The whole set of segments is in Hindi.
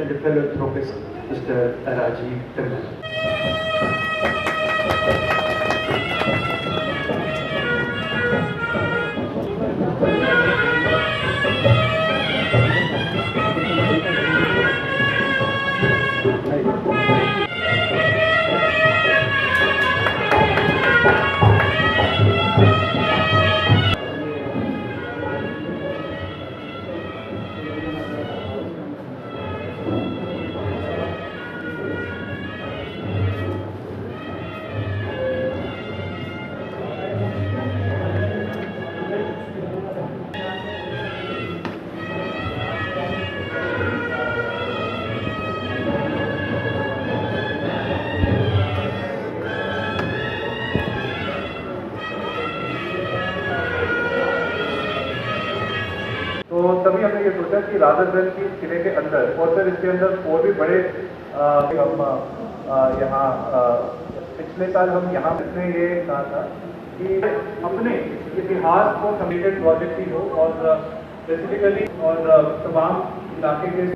The philanthropist, Mr. Rajiv Tandon. तो तभी हमने ये सोचा कि राजस्थान की किले के अंदर और फिर इसके अंदर और भी बड़े हम यहाँ पिछले साल हम यहाँ ने ये कहा था कि अपने इतिहास को कमिटेड प्रोजेक्ट ही हो और स्पेसिफिकली और तमाम इलाके के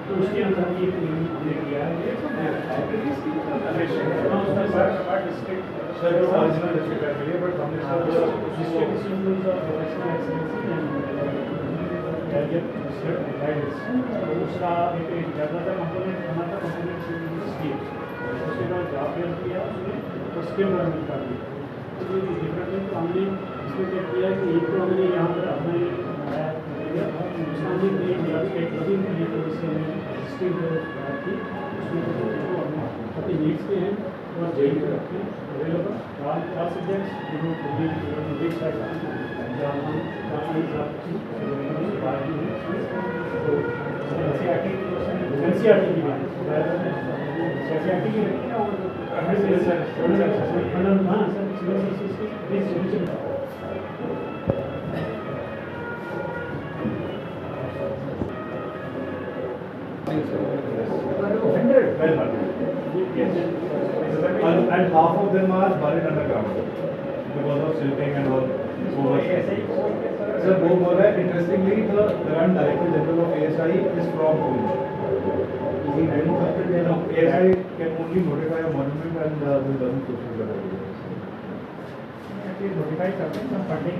तो उसके अंदर ये किया है सर ओरिजिनल डिस्ट्रिक्ट के लिए बट हमने उसका एक ज़्यादातर कंपोनेंट हमारा कंपोनेंट स्कीम उसके बाद जॉब किया उसके बाद कर दिया तो डिफरेंट हमने इसमें क्या किया कि एक तो हमने यहाँ पर अपना अपनी नीड्स पे हैं और जेल में रखते हैं अवेलेबल चार सब्जेक्ट्स एनसीईआरटी की बात एनसीईआरटी की and half of them are buried underground because of silting and all. Sir, वो बोल रहा है interestingly the current Director General of ASI is from Pune. ASI can only notify a monument and this doesn't fulfill the regulations. Notify something some funding.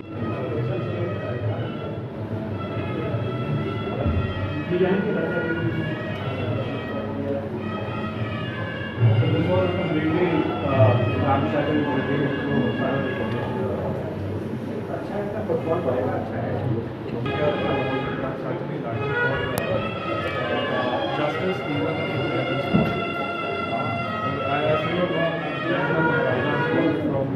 This was completely ramshackle related to सारा information. अच्छा इसका फुटबॉल बढ़ेगा अच्छा है. Justice even if it happens. As you know, from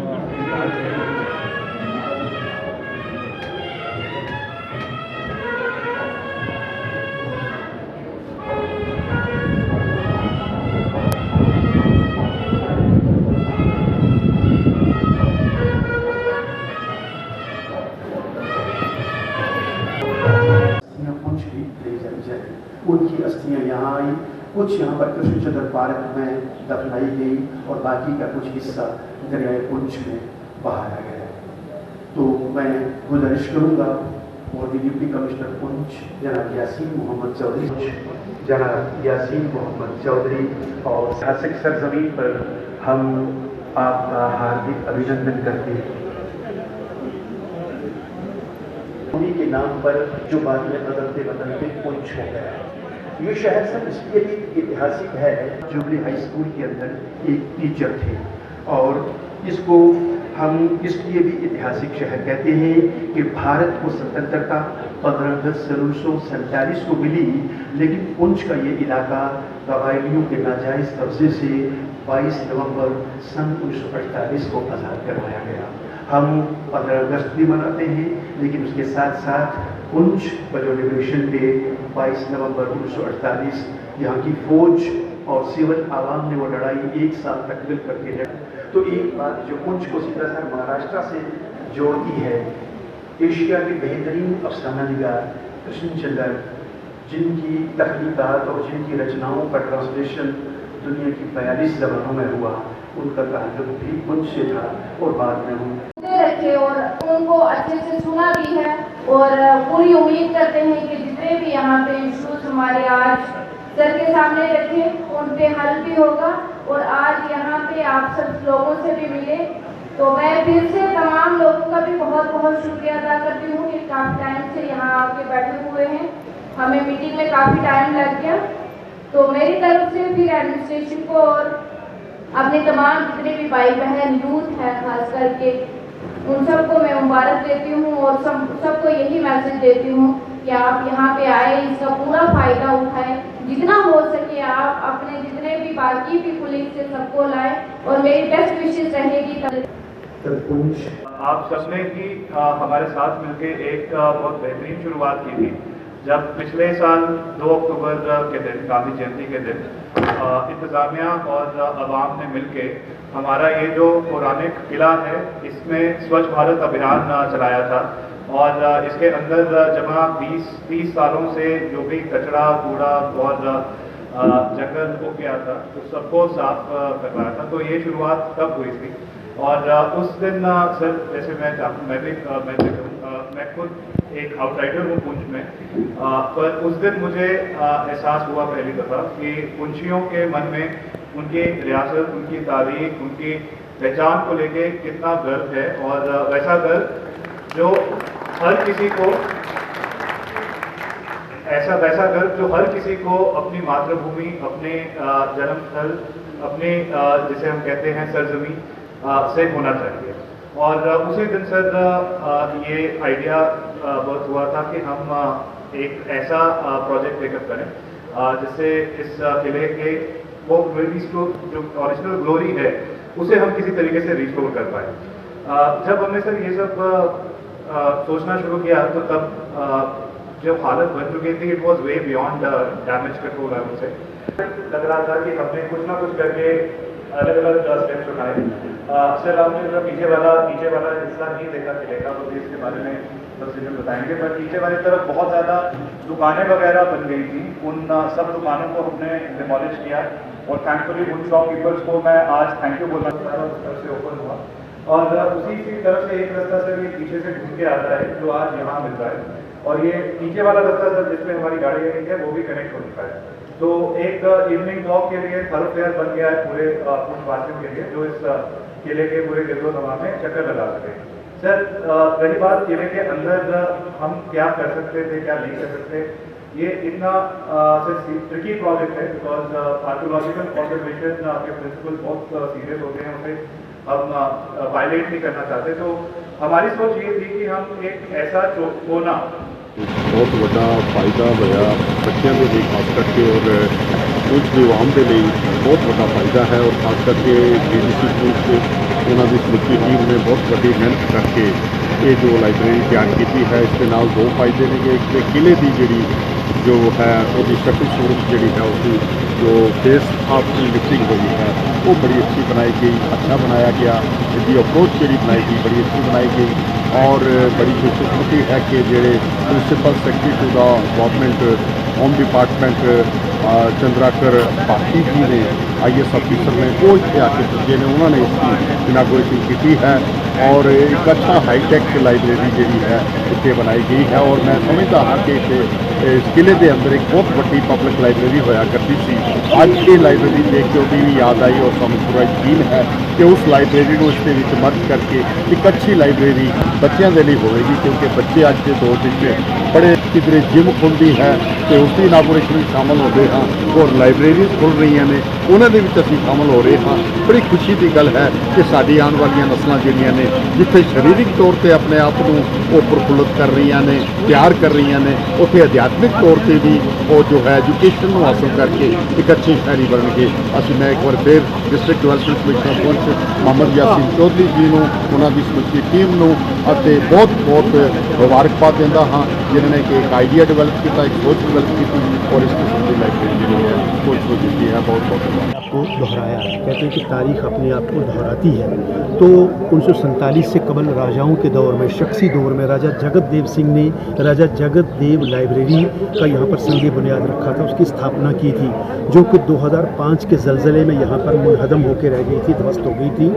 उनकी अस्थियां यहाँ आई कुछ यहाँ पर कृष्णचंद्र पार्क में दफनाई गई और बाकी का कुछ हिस्सा दरियाए पुंछ में बहाया गया। तो मैं गुजारिश करूँगा और डिप्टी कमिश्नर पुंछ जनाब यासीन मोहम्मद चौधरी, जनाब यासीन मोहम्मद चौधरी और ऐतिहासिक सरजमीन पर हम आपका हार्दिक अभिनंदन करते हैं। उन्हीं के नाम पर जो बाद में बदलते बदलते पुंछ हो गया। ये शहर सब इसके लिए ऐतिहासिक है। जुबली हाई स्कूल के अंदर एक टीचर थे और इसको हम इसलिए भी ऐतिहासिक शहर कहते हैं कि भारत को स्वतंत्रता 15 अगस्त 1947 को मिली, लेकिन पुंछ का ये इलाका कबायलियों के नाजायज़ कब्जे से 22 नवंबर सन 1948 को आज़ाद करवाया गया। हम 15 अगस्त भी मनाते हैं, लेकिन उसके साथ साथ पुंछ का जो लिबरेशन डे 22 नवंबर 1948 यहाँ की फौज और सिविल आवाम ने वो लड़ाई एक साल तक मिल करके लड़ी। तो एक बात जो पुंछ को सीधा सर महाराष्ट्र से जोड़ती है, एशिया के बेहतरीन अफसाना निगार कृष्णचंद्र, जिनकी तख्लीकात और जिनकी रचनाओं का ट्रांसलेशन दुनिया की 42 ज़बानों में हुआ, उनका ताल्लुक भी पुंछ से था और बाद में हम रखे और उनको अच्छे से सुना भी है और पूरी उम्मीद करते हैं कि जितने भी यहाँ पे इश्यूज हमारे आज सर के सामने रखे उन पे हल भी होगा। और आज यहाँ पे आप सब लोगों से भी मिले, तो मैं फिर से तमाम लोगों का भी बहुत बहुत शुक्रिया अदा करती हूँ कि काफ़ी टाइम से यहाँ आके बैठे हुए हैं। हमें मीटिंग में काफ़ी टाइम लग गया, तो मेरी तरफ से फिर एडमिनिस्ट्रेशन को और अपने तमाम जितने भी भाई बहन यूथ हैं खास करके उन सबको मैं मुबारक देती हूँ और सबको यही मैसेज देती हूँ कि आप यहाँ पे आए, इसका पूरा फ़ायदा उठाएं, जितना हो सके आप अपने जितने भी बाकी भी कुलीग से सबको लाएं और मेरी बेस्ट विशेष रहेगी। आप सबने ही हमारे साथ मिलके एक बहुत बेहतरीन शुरुआत की थी जब पिछले साल 2 अक्टूबर के दिन गांधी जयंती के दिन इंतज़ामिया और अवाम ने मिलके हमारा ये जो पौराणिक किला है इसमें स्वच्छ भारत अभियान चलाया था और इसके अंदर जमा 20-30 सालों से जो भी कचरा कूड़ा और जंगल हो गया था उस सबको साफ करवाया था। तो ये शुरुआत तब हुई थी और उस दिन सर जैसे मैं खुद एक आउटसाइडर हूँ पुंछ में, पर उस दिन मुझे एहसास हुआ पहली दफ़ा कि पुंछियों के मन में उनकी रियासत, उनकी तारीख, उनकी पहचान को लेके कितना गर्व है और वैसा गर्व जो हर किसी को वैसा गर्व जो हर किसी को अपनी मातृभूमि, अपने जन्मस्थल, अपने जिसे हम कहते हैं सरजमी से होना चाहिए। और उसी दिन सर ये आइडिया बहुत हुआ था कि हम एक ऐसा प्रोजेक्ट टेकअप करें जिससे इस किले के वो जो ओरिजिनल ग्लोरी है उसे हम किसी तरीके से रिस्टोर कर पाए। जब हमने सर ये सब सोचना शुरू किया तो तब जब हालत बन चुकी थी, it was way beyond damage control I से लग रहा था कि हमने कुछ ना कुछ करके अलग अलग स्टेप्स उठाए। सर आपने जो नीचे वाला हिस्सा नहीं देखा किले का, तो इसके बारे में तफसील बताएंगे, पर नीचे वाली तरफ बहुत ज़्यादा दुकानें वगैरह बन गई थी। उन सब दुकानों को हमने डिमोलिश किया और थैंकफुली उन शॉपकीपर्स को मैं आज थैंक यू बोलना चाहता हूँ, उस तरफ से ओपन हुआ और उसी की तरफ से एक रास्ता सर ये पीछे से ढूंढ के आता है जो आज यहाँ मिल रहा है और ये नीचे वाला रास्ता सर जिसमें हमारी गाड़ी आई है वो भी कनेक्ट हो चुका है। तो एक इवनिंग वॉक के लिए thoroughfare बन गया है पूरे पुंछवासियों के लिए जो इस किले के पूरे गिरदोनवा में चक्कर लगा सके। सर रही बात किले के अंदर हम क्या कर सकते थे, क्या नहीं कर सकते, ये इतना ट्रिकी प्रोजेक्ट है बिकॉज आर्कियोलॉजिकल कंजर्वेशन के प्रिंसिपल बहुत सीरियस होते हैं, उसे हम वायलेट नहीं करना चाहते। तो हमारी सोच ये थी कि हम एक ऐसा कोना बहुत बड़ा फायदा होया बच्चों के लिए खास करके और पुंछ के आवाम के लिए बहुत बड़ा फायदा है और खास करके DDC पुंछ उन्होंने समूची टीम ने बहुत बड़ी मेहनत करके ये जो लाइब्रेरी तैयार की है। इसके नाल दो फायदे ने कि एक किले की जी जो है वो शक्ल सूरत जी है उसकी जो फेस ऑफ लिफ्टिंग हुई है वो बड़ी अच्छी बनाई गई, अच्छा बनाया गया। इसकी अप्रोच जी बनाई गई बड़ी अच्छी बनाई गई और बड़ी खुशकिस्मती है कि जोड़े principal secretary to the government home department Chandrakar Pathi ji ने IAS ऑफिसर ने वो इतने आके पुजे ने उन्होंने इसकी इनागोरेशन की है और एक अच्छा हाईटैक लाइब्रेरी जी है इतने बनाई गई है। और मैं समझता हाँ कि इस किले के अंदर एक बहुत बड़ी पब्लिक लाइब्रेरी होया करती सी। अज ये लाइब्रेरी देख के भी याद आई और सानू पूरा यकीन है कि उस लाइब्रेरी को इसके विच मर्ज करके एक अच्छी लाइब्रेरी बच्चों के लिए होगी, क्योंकि बच्चे अज के दौर में बड़े किधरे जिम खुलती है तो उसकी इनागोरेशन में शामिल होते हैं और लाइब्रेरी खुल रही ने उन्होंने असीं शामिल हो रहे हाँ। बड़ी खुशी की गल है कि साड़ी आने वाली नस्लों जिहड़ियां ने जिथे शारीरिक तौर पर अपने आप को प्रफुल्लित कर रही ने, तैयार कर रही ने, उत्थे अध्यात्मिक तौर पर भी वो जो है एजुकेशन हासिल करके एक अच्छे शहरी बन गए। असीं मैं एक बार फिर डिस्ट्रिक्ट डिवेलपमेंट कमिश्नर पंच मोहम्मद यासीन चौधरी जी को उन्होंने समूची टीम को बहुत बहुत मुबारकबाद देता हाँ, जिन्होंने कि एक आइडिया डिवेलप किया, एक सोच डिवेलप की और इस किस्म की लाइब्रेरी जी है सोच को दी है। बहुत बहुत को दोहराया। कहते हैं कि तारीख अपने आप को दोहराती है। तो 1947 से कबल राजाओं के दौर में, शख्सी दौर में राजा जगत देव सिंह ने राजा जगत देव लाइब्रेरी का यहाँ पर संग बुनियाद रखा था, उसकी स्थापना की थी, जो कि 2005 के ज़लज़ले में यहाँ पर मुनहदम होकर रह गई थी, ध्वस्त हो गई थी।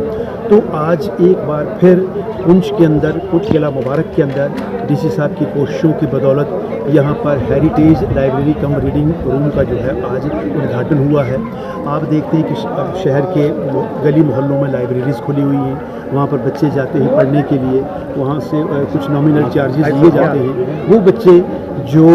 तो आज एक बार फिर पुंछ के अंदर, पुंछ किला मुबारक के अंदर DC साहब की कोशिशों की बदौलत यहाँ पर हेरिटेज लाइब्रेरी कम रीडिंग रूम का जो है आज उद्घाटन हुआ है। आप देखते हैं कि शहर के गली मोहल्लों में लाइब्रेरीज़ खुली हुई हैं, वहाँ पर बच्चे जाते हैं पढ़ने के लिए, वहाँ से कुछ नॉमिनल चार्जेस लिए जाते हैं। वो बच्चे जो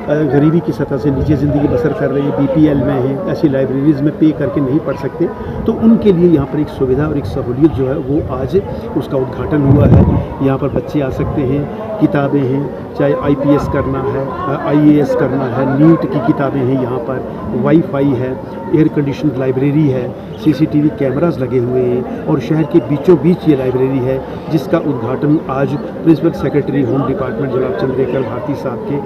गरीबी की सतह से नीचे ज़िंदगी बसर कर रहे हैं, BPL में हैं, ऐसी लाइब्रेरीज़ में पे करके नहीं पढ़ सकते, तो उनके लिए यहाँ पर एक सुविधा और एक सहूलियत जो है वो आज उसका उद्घाटन हुआ है। यहाँ पर बच्चे आ सकते हैं, किताबें हैं, चाहे IPS करना है, IAS करना है, नीट की किताबें हैं, यहाँ पर वाईफाई है, एयर कंडीशन लाइब्रेरी है, CCTV कैमरास लगे हुए हैं और शहर के बीचों बीच ये लाइब्रेरी है, जिसका उद्घाटन आज प्रिंसिपल सेक्रेटरी होम डिपार्टमेंट जनाब चंद्रेकर भारती साहब के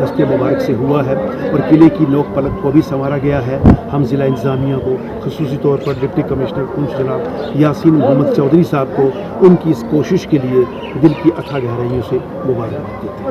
दस्ते मुबारक से हुआ है। और किले की लोक पलक को भी संवारा गया है। हम ज़िला इंतज़ामिया को, खुसूसी तौर पर डिप्टी कमिश्नर पुंछ जनाब यासीन मोहम्मद चौधरी साहब को उनकी इस कोशिश के लिए दिल की अथाह गहराइयों से मुबारकबाद देते हैं।